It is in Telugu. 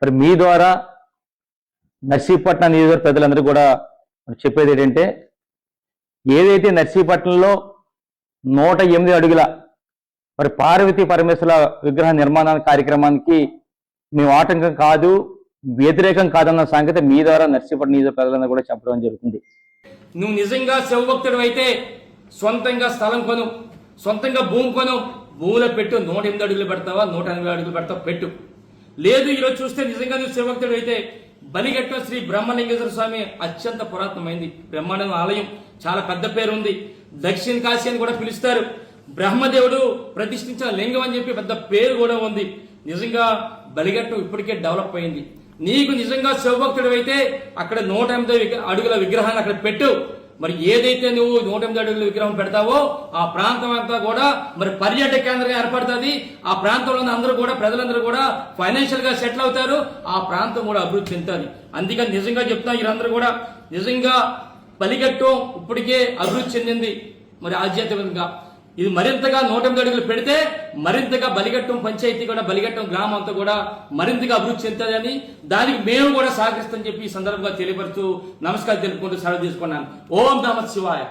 మరి మీ ద్వారా నర్సీపట్నం నియోజకవర్గ ప్రజలందరూ కూడా చెప్పేది ఏంటంటే, ఏదైతే నర్సీపట్నంలో 108 అడుగుల మరి పార్వతీ పరమేశ్వర విగ్రహ నిర్మాణ కార్యక్రమానికి మేము ఆటంకం కాదు, వ్యతిరేకం కాదన్న సంగతి మీ ద్వారా నర్సీపట్నం నియోజకవర్గ ప్రజలందరూ కూడా చెప్పడం జరుగుతుంది. నువ్వు నిజంగా శివభక్తుడు అయితే సొంతంగా స్థలం కొను, సొంతంగా భూమి కొను, భూమిలో పెట్టు. 108 అడుగులు పెడతావా, 180 అడుగులు పెడతావా పెట్టు. లేదు ఈరోజు చూస్తే నిజంగా నువ్వు శివభక్తుడు అయితే బలిగట్ట శ్రీ బ్రహ్మలింగేశ్వర స్వామి అత్యంత పురాతనమైంది బ్రహ్మాండ ఆలయం, చాలా పెద్ద పేరు ఉంది. దక్షిణ కాశీ అని కూడా పిలుస్తారు. బ్రహ్మదేవుడు ప్రతిష్ఠించిన లింగం అని చెప్పి పెద్ద పేరు కూడా ఉంది. నిజంగా బలిగట్టు ఇప్పటికే డెవలప్ అయింది. నీకు నిజంగా శివభక్తుడు అయితే అక్కడ 108 అడుగుల విగ్రహాన్ని అక్కడ పెట్టు. మరి ఏదైతే నువ్వు 108 అడుగుల విగ్రహం పెడతావో ఆ ప్రాంతం అంతా కూడా మరి పర్యాటక కేంద్రంగా ఏర్పడుతుంది. ఆ ప్రాంతంలో అందరూ కూడా ప్రజలందరూ కూడా ఫైనాన్షియల్ గా సెటిల్ అవుతారు. ఆ ప్రాంతం కూడా అభివృద్ధి చెందుతుంది. అందుకని నిజంగా చెప్తా, వీరందరూ కూడా నిజంగా బలిగట్టు ఇప్పటికే అభివృద్ధి చెందింది. మరి ఆధ్యాత్మికంగా ఇది మరింతగా 108 అడుగులు పెడితే మరింతగా బలిగట్టం పంచాయతీ కూడా, బలిగట్టం గ్రామం అంతా కూడా మరింతగా అభివృద్ధి చెందుతుందని, దానికి మేము కూడా సహకరిస్తామని చెప్పి ఈ సందర్భంగా తెలియపరుస్తూ నమస్కారం తెలుపుకుంటూ సెలవు తీసుకున్నాను. ఓం నమః శివాయ.